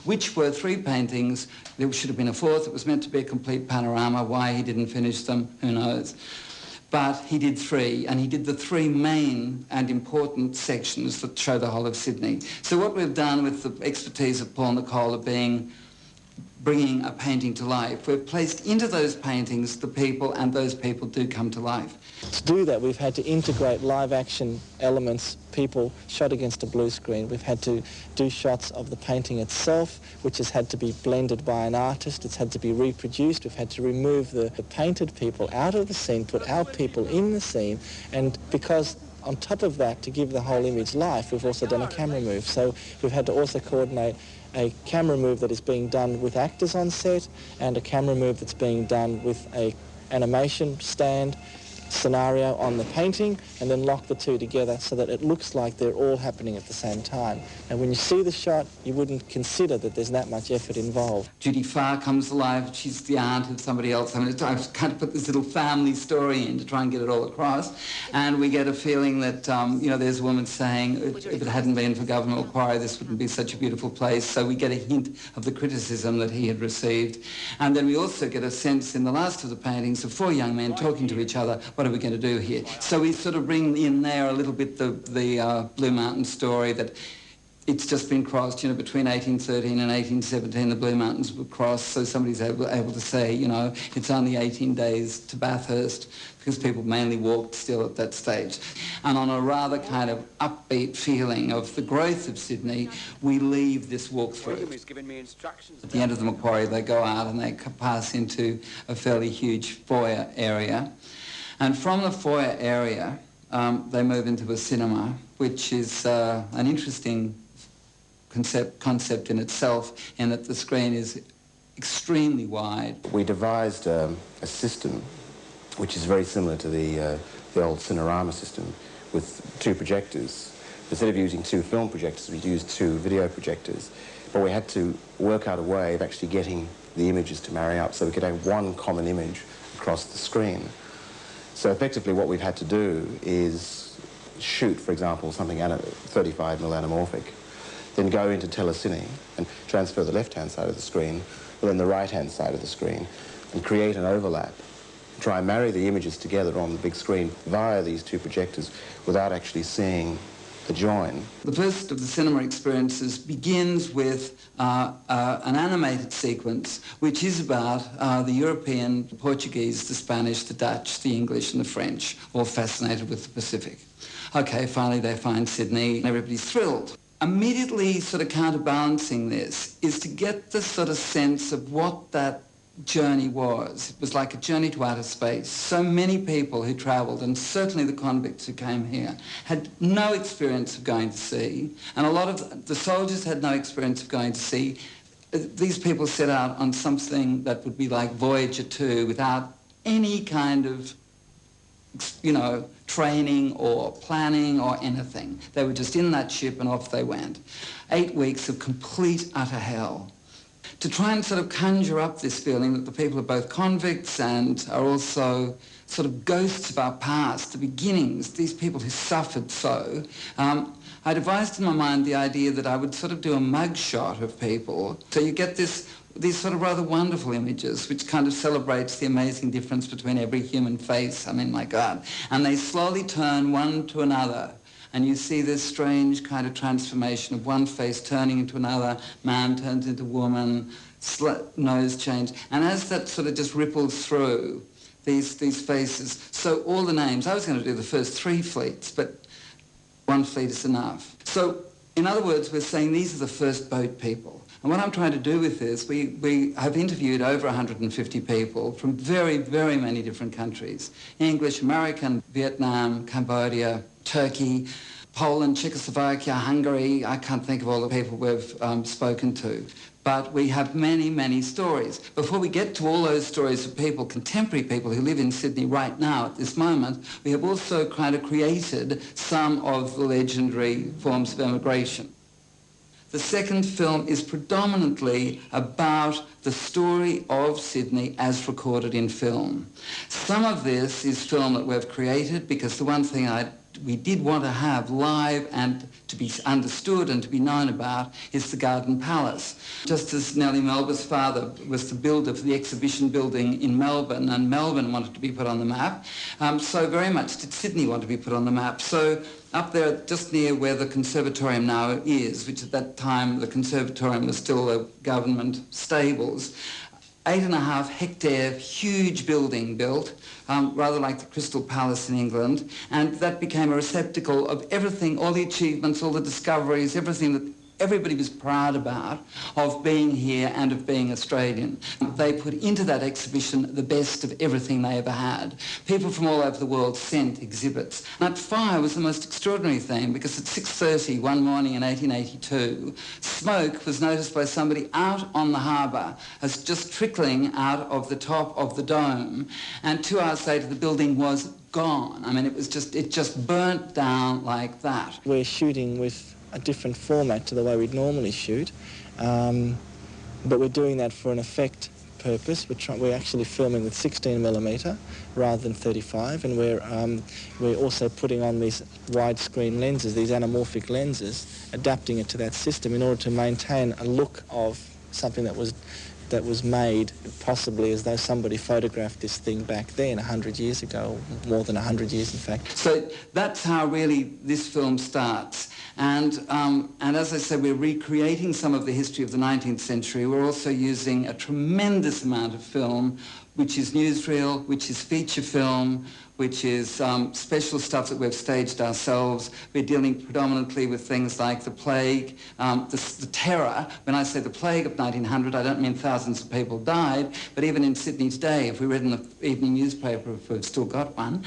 which were three paintings. There should have been a fourth. It was meant to be a complete panorama. Why he didn't finish them, who knows. But he did three, and he did the three main and important sections that show the whole of Sydney. So what we've done with the expertise of Paul Nicola bringing a painting to life, we've placed into those paintings the people, and those people do come to life. To do that, we've had to integrate live action elements, people shot against a blue screen. We've had to do shots of the painting itself, which has had to be blended by an artist. It's had to be reproduced. We've had to remove the painted people out of the scene, put our people in the scene, and because on top of that, to give the whole image life, we've also done a camera move. So we've had to also coordinate a camera move that is being done with actors on set and a camera move that's being done with a animation stand scenario on the painting, and then lock the two together so that it looks like they're all happening at the same time. And when you see the shot, you wouldn't consider that there's that much effort involved. Judy Farr comes alive. She's the aunt of somebody else. I mean, I've kind of put this little family story in to try and get it all across. And we get a feeling that, you know, there's a woman saying, if it hadn't been for Governor Macquarie, this wouldn't be such a beautiful place. So we get a hint of the criticism that he had received. And then we also get a sense in the last of the paintings of four young men talking to each other. What are we going to do here? So we sort of bring in there a little bit the Blue Mountain story, that it's just been crossed, you know, between 1813 and 1817 the Blue Mountains were crossed, so somebody's able to say, you know, it's only 18 days to Bathurst, because people mainly walked still at that stage. And on a rather kind of upbeat feeling of the growth of Sydney, we leave this walkthrough. At the end of the Macquarie, they go out and they pass into a fairly huge foyer area. And from the foyer area, they move into a cinema, which is an interesting concept in itself, in that the screen is extremely wide. We devised a system which is very similar to the old Cinerama system, with two projectors. Instead of using two film projectors, we used two video projectors. But we had to work out a way of actually getting the images to marry up so we could have one common image across the screen. So effectively what we've had to do is shoot, for example, something 35mm anamorphic, then go into telecine and transfer the left-hand side of the screen, but then the right-hand side of the screen, and create an overlap. Try and marry the images together on the big screen via these two projectors without actually seeing a join. The first of the cinema experiences begins with an animated sequence which is about the European, the Portuguese, the Spanish, the Dutch, the English and the French, all fascinated with the Pacific. Okay, finally they find Sydney and everybody's thrilled. Immediately sort of counterbalancing this is to get the sort of sense of what that journey was. It was like a journey to outer space. So many people who travelled, and certainly the convicts who came here, had no experience of going to sea, and a lot of the soldiers had no experience of going to sea. These people set out on something that would be like Voyager 2 without any kind of, you know, training or planning or anything. They were just in that ship and off they went. 8 weeks of complete, utter hell. To try and sort of conjure up this feeling that the people are both convicts and are also sort of ghosts of our past, the beginnings, these people who suffered so, I devised in my mind the idea that I would sort of do a mug shot of people. So you get these sort of rather wonderful images which kind of celebrates the amazing difference between every human face. I mean, my God. And they slowly turn one to another. And you see this strange kind of transformation of one face turning into another, man turns into woman, nose change. And as that sort of just ripples through these faces, so all the names, I was going to do the first 3 fleets, but 1 fleet is enough. So, in other words, we're saying these are the first boat people. And what I'm trying to do with this, we have interviewed over 150 people from very, very many different countries. English, American, Vietnam, Cambodia, Turkey, Poland, Czechoslovakia, Hungary. I can't think of all the people we've spoken to. But we have many, many stories. Before we get to all those stories of people, contemporary people who live in Sydney right now at this moment, we have also kind of created some of the legendary forms of emigration. The second film is predominantly about the story of Sydney as recorded in film. Some of this is film that we've created, because the one thing I we did want to have live and to be understood and to be known about is the Garden Palace. Just as Nellie Melba's father was the builder for the exhibition building in Melbourne, and Melbourne wanted to be put on the map, so very much did Sydney want to be put on the map. So up there just near where the Conservatorium now is, which at that time the Conservatorium was still a government stables, 8.5 hectare huge building built, rather like the Crystal Palace in England, and that became a receptacle of everything, all the achievements, all the discoveries, everything that everybody was proud about of being here and of being Australian. They put into that exhibition the best of everything they ever had. People from all over the world sent exhibits. And that fire was the most extraordinary thing, because at 6:30 one morning in 1882, smoke was noticed by somebody out on the harbour as just trickling out of the top of the dome, and 2 hours later the building was gone. I mean, it just burnt down like that. We're shooting with a different format to the way we'd normally shoot, but we're doing that for an effect purpose. We're actually filming with 16mm rather than 35, and we're also putting on these widescreen lenses, these anamorphic lenses, adapting it to that system in order to maintain a look of something that was made possibly as though somebody photographed this thing back then 100 years ago, more than 100 years in fact. So that's how really this film starts. And as I said, we're recreating some of the history of the 19th century. We're also using a tremendous amount of film, which is newsreel, which is feature film, which is special stuff that we've staged ourselves. We're dealing predominantly with things like the plague, the terror. When I say the plague of 1900, I don't mean thousands of people died, but even in Sydney today, if we read in the evening newspaper, if we've still got one,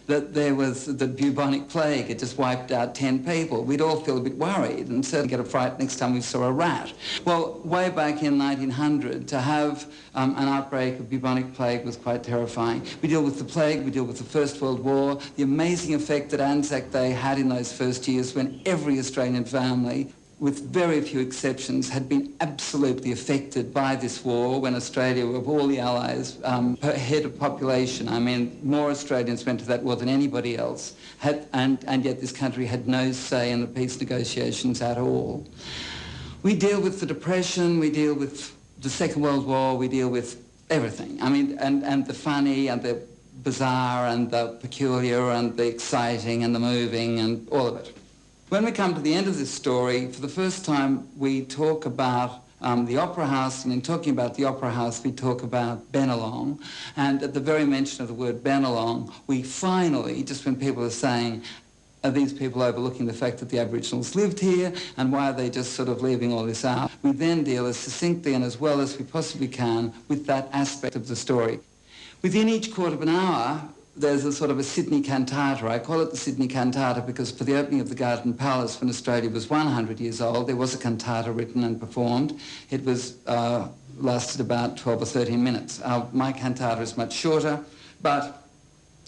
that there was the Bubonic Plague. It just wiped out 10 people. We'd all feel a bit worried and certainly get a fright next time we saw a rat. Well, way back in 1900, to have an outbreak of Bubonic Plague was quite terrifying. We deal with the plague, we deal with the First World War, the amazing effect that Anzac Day had in those first years when every Australian family, with very few exceptions, had been absolutely affected by this war, when Australia, of all the Allies, per head of population, I mean, more Australians went to that war than anybody else, and yet this country had no say in the peace negotiations at all. We deal with the Depression, we deal with the Second World War, we deal with everything. I mean, and the funny and the bizarre and the peculiar and the exciting and the moving and all of it. When we come to the end of this story, for the first time we talk about the Opera House, and in talking about the Opera House we talk about Bennelong, and at the very mention of the word Bennelong, we finally, just when people are saying, are these people overlooking the fact that the Aboriginals lived here, and why are they just sort of leaving all this out? We then deal as succinctly and as well as we possibly can with that aspect of the story. Within each quarter of an hour, there's a sort of a Sydney cantata. I call it the Sydney cantata because for the opening of the Garden Palace, when Australia was 100 years old, there was a cantata written and performed. It was lasted about 12 or 13 minutes. My cantata is much shorter, but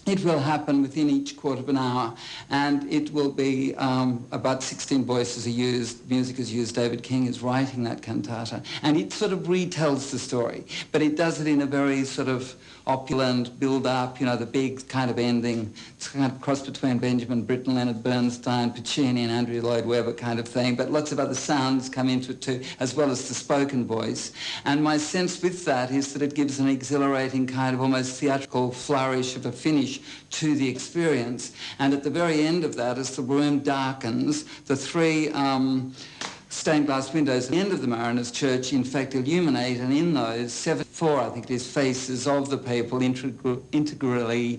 it will happen within each quarter of an hour, and it will be about 16 voices are used, music is used, David King is writing that cantata, and it sort of retells the story, but it does it in a very sort of opulent build-up, you know, the big kind of ending. It's kind of cross between Benjamin Britten, Leonard Bernstein, Puccini and Andrew Lloyd Webber kind of thing, but lots of other sounds come into it too, as well as the spoken voice. And my sense with that is that it gives an exhilarating kind of almost theatrical flourish of a finish to the experience. And at the very end of that, as the room darkens, the three stained glass windows at the end of the Mariners' Church in fact illuminate, and in those four, I think it is, faces of the people integrally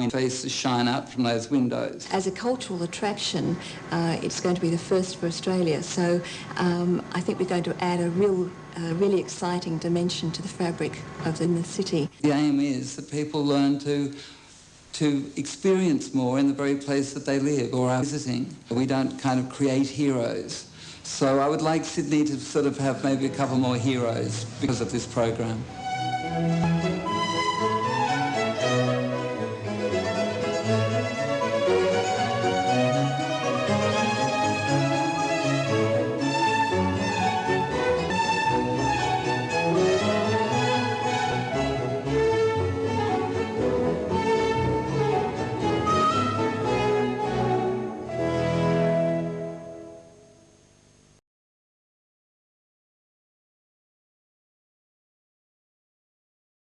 faces shine out from those windows. As a cultural attraction, it's going to be the first for Australia, so I think we're going to add a really exciting dimension to the fabric of the city. The aim is that people learn to experience more in the very place that they live or are visiting. We don't kind of create heroes. So I would like Sydney to sort of have maybe a couple more heroes because of this program.